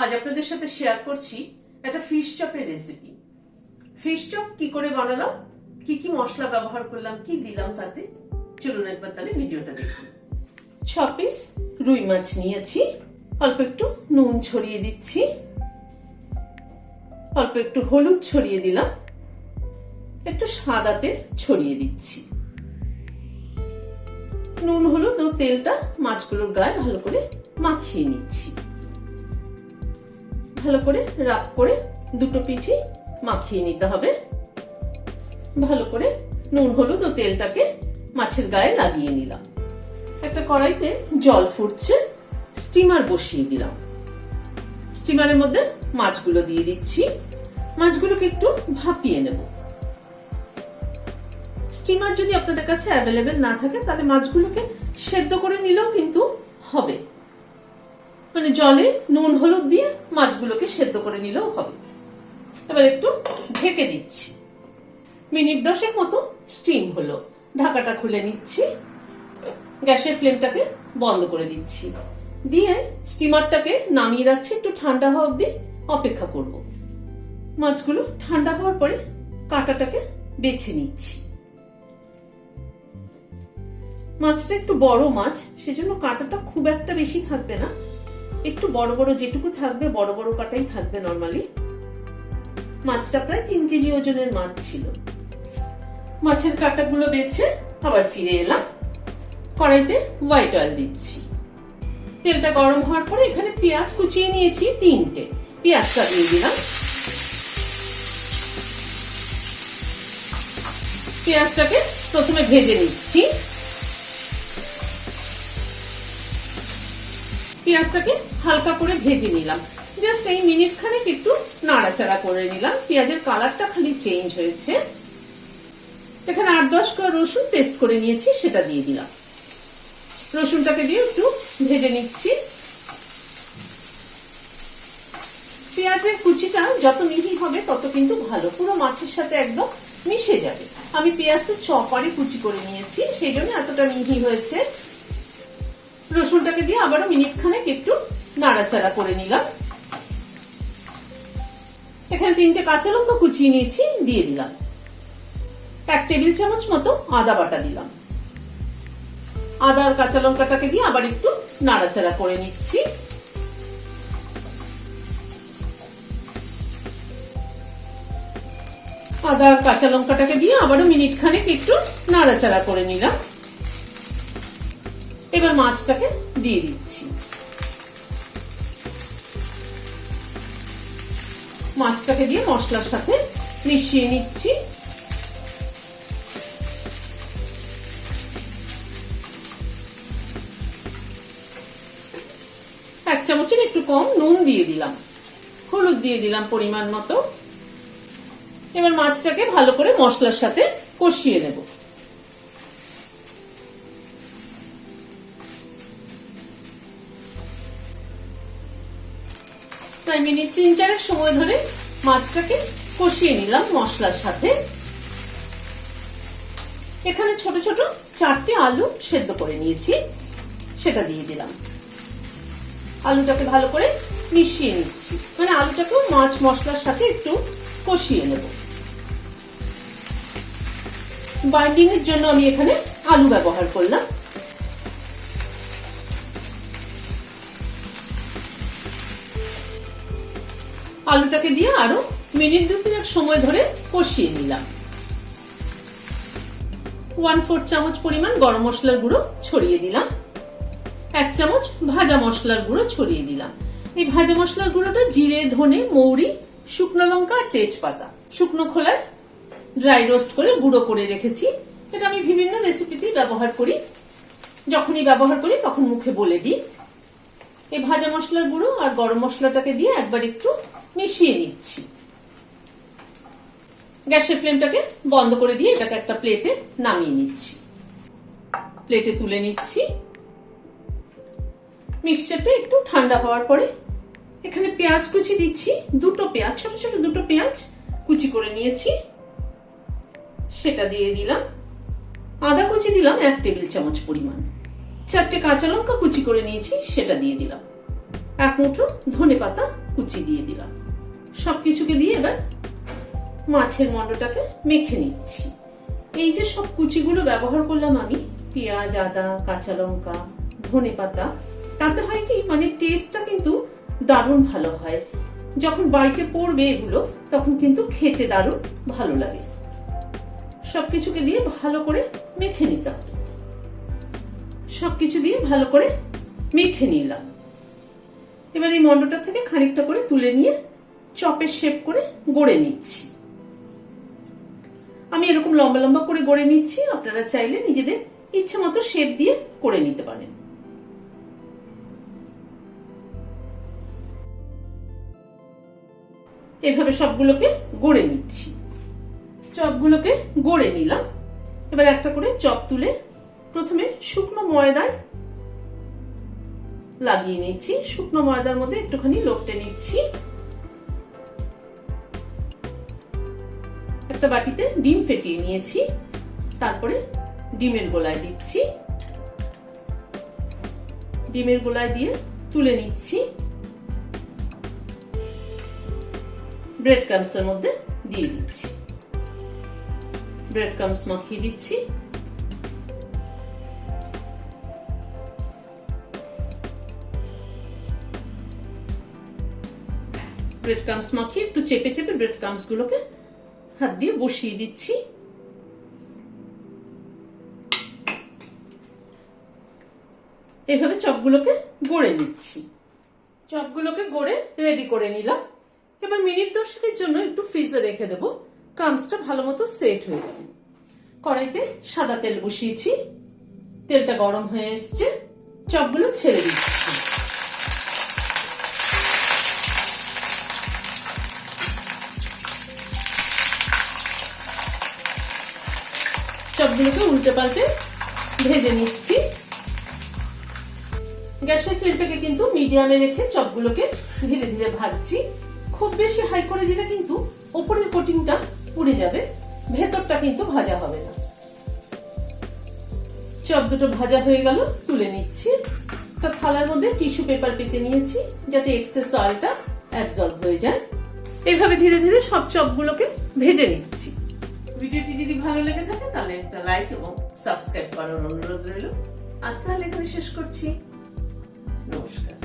আজ আপনাদের সাথে শেয়ার করছি একটা ফিশ চপের রেসিপি। ফিশ চপ কি করে বানালাম, কি কি মশলা ব্যবহার করলাম, কি দিলাম তাতে, চলুন একবার তাহলে ভিডিওটা দেখুন। 6 পিস রুই মাছ নিয়েছি, অল্প একটু নুন ছড়িয়ে দিচ্ছি, অল্প একটু হলুদ ছড়িয়ে দিলাম, একটু সাদা তেল ছড়িয়ে দিচ্ছি। নুন হলুদ ও তেলটা মাছগুলোর গায়ে ভালো করে মাখিয়ে নিচ্ছি। ভালো করে রাপ করে দুটো পিঠে মাখিয়ে নিতে হবে। ভালো করে নুন হলুদ ও তেলটাকে মাছের গায়ে লাগিয়ে নিলাম। একটা কড়াইতে জল ফুটছে, স্টিমার বসিয়ে দিলাম। স্টিমারের মধ্যে মাছগুলো দিয়ে দিচ্ছি। মাছগুলোকে একটু ভাপিয়ে নেব। স্টিমার যদি আপনাদের কাছে অ্যাভেলেবেল না থাকে তাহলে মাছগুলোকে সেদ্ধ করে নিলেও কিন্তু হবে, মানে জলে নুন হলুদ দিয়ে মাছগুলোকে সেদ্ধ করে নিলেও হবে। এবার একটু ঢেকে দিচ্ছি। মিনিট 10 মতো স্টিম হলো, ঢাকাটা খুলে নিচ্ছি। গ্যাসের ফ্লেমটাকে বন্ধ করে দিচ্ছি, দিয়ে স্টিমারটাকে নামিয়ে রাখছি। একটু ঠান্ডা হওয়া অবধি অপেক্ষা করব। মাছগুলো ঠান্ডা হওয়ার পরে কাঁটাটাকে বেছে নিচ্ছি। মাছটা একটু বড় মাছ, সেজন্য কাঁটাটা খুব একটা বেশি থাকবে না, একটু বড় বড় যেটুকু থাকবে বড় বড় কাঁটাই থাকবে নরমালি। মাছটা প্রায় 3 কেজি ওজনের মাছ ছিল। মাছের কাঁটাগুলো বেছে আবার ফিরে এলাম। কড়াইতে হোয়াইট অয়েল দিচ্ছি। তেলটা গরম হওয়ার পরে এখানে পেঁয়াজ কুচিয়ে নিয়েছি 3টে, পেঁয়াজটা দিয়ে দিলাম। পেঁয়াজটাকে প্রথমে ভেজে নিচ্ছি। পেঁয়াজটাকে হালকা করে ভেজে নিলাম, জাস্ট এই মিনিট খানেক একটু নাড়াচাড়া করে নিলাম। পেঁয়াজের কালারটা খালি চেঞ্জ হয়েছে। এখানে 8-10 কোয়া রসুন পেস্ট করে নিয়েছি, সেটা দিয়ে দিলাম। রসুনটাকে দিয়ে একটু ভেজে নিচ্ছি। পেঁয়াজের কুচিটা যত মিহি হবে তত কিন্তু ভালো, পুরো মাছের সাথে একদম মিশে যাবে। আমি পেঁয়াজটা চপারে কুচি করে নিয়েছি, সেই জন্য এতটা মিহি হয়েছে। রসুনটাকে দিয়ে আবারও মিনিট খানেক একটু নাড়াচাড়া করে নিলাম। এখানে 3টে কাঁচা লঙ্কা কুচিয়ে নিয়েছি, দিয়ে দিলাম। 1 টেবিল চামচ মতো আদা বাটা দিলাম। আদা আর কাঁচা লঙ্কাটাকে দিয়ে আবার একটু নাড়াচাড়া করে নিচ্ছি। আদা আর কাঁচা লঙ্কাটাকে দিয়ে আবারও মিনিট খানেক একটু নাড়াচাড়া করে নিলাম। এবার মাছটাকে দিয়ে দিচ্ছি। মাছটাকে দিয়ে মশলার সাথে মিশিয়ে নিচ্ছি। এক চামচের একটু কম নুন দিয়ে দিলাম, হলুদ দিয়ে দিলাম পরিমাণ মতো। এবার মাছটাকে ভালো করে মশলার সাথে কষিয়ে নেব। প্রায় মিনিট 3-4 সময় ধরে মাছটাকে কষিয়ে নিলাম মশলার সাথে। এখানে ছোট ছোট 4টে আলু সেদ্ধ করে নিয়েছি, সেটা দিয়ে দিলাম। আলুটাকে ভালো করে মিশিয়ে নিচ্ছি, মানে আলুটাকেও মাছ মশলার সাথে একটু কষিয়ে নেব। বাইন্ডিং এর জন্য আমি এখানে আলু ব্যবহার করলাম। আলুটাকে দিয়ে আরো মিনিট 2-3 সময় ধরে কষিয়ে নিলাম। 1/4 চামচ পরিমাণ গরম মশলার গুঁড়ো ছড়িয়ে দিলাম। 1 চামচ ভাজা মশলার গুঁড়ো ছড়িয়ে দিলাম। এই ভাজা মশলার গুঁড়োটা জিরে, ধনে, মৌরি, শুকনো লঙ্কা আর তেজপাতা শুকনো খোলায় ড্রাই রোস্ট করে গুঁড়ো করে রেখেছি। এটা আমি বিভিন্ন রেসিপিতেই ব্যবহার করি, যখনই ব্যবহার করি তখন মুখে বলে দিই। এই ভাজা মশলার গুঁড়ো আর গরম মশলাটাকে দিয়ে একবার একটু মিশিয়ে নিচ্ছি। গ্যাসের ফ্লেমটাকে বন্ধ করে দিয়ে এটাকে একটা প্লেটে নামিয়ে নিচ্ছি। প্লেটে তুলে নিচ্ছি। মিক্সচারটা একটু ঠান্ডা হওয়ার পরে এখানে পেঁয়াজ কুচি দিচ্ছি। 2টো পেঁয়াজ, ছোট ছোট 2টো পেঁয়াজ কুচি করে নিয়েছি, সেটা দিয়ে দিলাম। আদা কুচি দিলাম 1 টেবিল চামচ পরিমাণ। 4টে কাঁচা লঙ্কা কুচি করে নিয়েছি, সেটা দিয়ে দিলাম। 1 মুঠো ধনে পাতা কুচি দিয়ে দিলাম। সবকিছুকে দিয়ে এবার মাছের মণ্ডটাকে মেখে নিচ্ছি। এই যে সব কুচিগুলো ব্যবহার করলাম আমি, পেঁয়াজ, আদা, কাঁচা লঙ্কা, ধনেপাতা, তাতে হয় কি মানে টেস্টটা কিন্তু দারুণ ভালো হয়। যখন বাইটে পড়বে এগুলো তখন কিন্তু খেতে দারুণ ভালো লাগে। সবকিছুকে দিয়ে ভালো করে মেখে নিতে হবে। সবকিছু দিয়ে ভালো করে মেখে নিলাম। এবার এই মণ্ডটা থেকে খানিকটা করে তুলে নিয়ে চপের শেপ করে গড়ে নিচ্ছি। আমি এরকম লম্বা লম্বা করে গড়ে নিচ্ছি, আপনারা চাইলে নিজেদের ইচ্ছে মতো শেপ দিয়ে করে নিতে পারেন। এভাবে সবগুলোকে গড়ে নিচ্ছি। চপগুলোকে গড়ে নিলাম। এবার একটা করে চপ তুলে প্রথমে শুকনো ময়দায় লাগিয়ে নিচ্ছি। শুকনো ময়দার মধ্যে একটুখানি লপটে নিচ্ছি। একটা বাটিতে ডিম ফেটিয়ে নিয়েছি, তারপরে ডিমের গোলায় দিচ্ছি। ডিমের গোলায় দিয়ে তুলে নিচ্ছি। ব্রেড ক্রাম্বসের মধ্যে দিয়ে দিচ্ছি। ব্রেড ক্রাম্বস মাখিয়ে দিচ্ছি। ব্রেড ক্রাম্বস মাখিয়ে একটু চেপে চেপে ব্রেড ক্রাম্বস গুলোকে হাত দিয়ে বসিয়ে দিচ্ছি। এভাবে চপগুলোকে গড়ে নিচ্ছি। চপগুলোকে গড়ে রেডি করে নিলাম। এবার মিনিট 10 জন্য একটু ফ্রিজে রেখে দেব, ক্রাম্বসটা ভালো মতো সেট হয়ে যাবে। কড়াইতে সাদা তেল বসিয়েছি, তেলটা গরম হয়ে এসছে, চপগুলো ছেড়ে দিচ্ছি। চপগুলোকে উল্টে পাল্টে ভেজে নিচ্ছি। গ্যাসের ফ্লেমটাকে কিন্তু মিডিয়ামে রেখে চপগুলোকে ধীরে ধীরে ভাজছি। খুব বেশি হাই করে দিলে কিন্তু উপরের কোটিংটা পুড়ে যাবে, ভেতরটা কিন্তু ভাজা হবে না। চপ দুটো ভাজা হয়ে গেল, তুলে নিচ্ছি। একটা থালার মধ্যে টিস্যু পেপার পেতে নিয়েছি যাতে এক্সেস অয়েলটা অ্যাবজর্ব হয়ে যায়। এইভাবে ধীরে ধীরে সব চপগুলোকে ভেজে নিচ্ছি। ভিডিওটি যদি ভালো লেগে থাকে তাহলে একটা লাইক এবং সাবস্ক্রাইব করার অনুরোধ রইল। আজ তাহলে এখানে শেষ করছি। নমস্কার।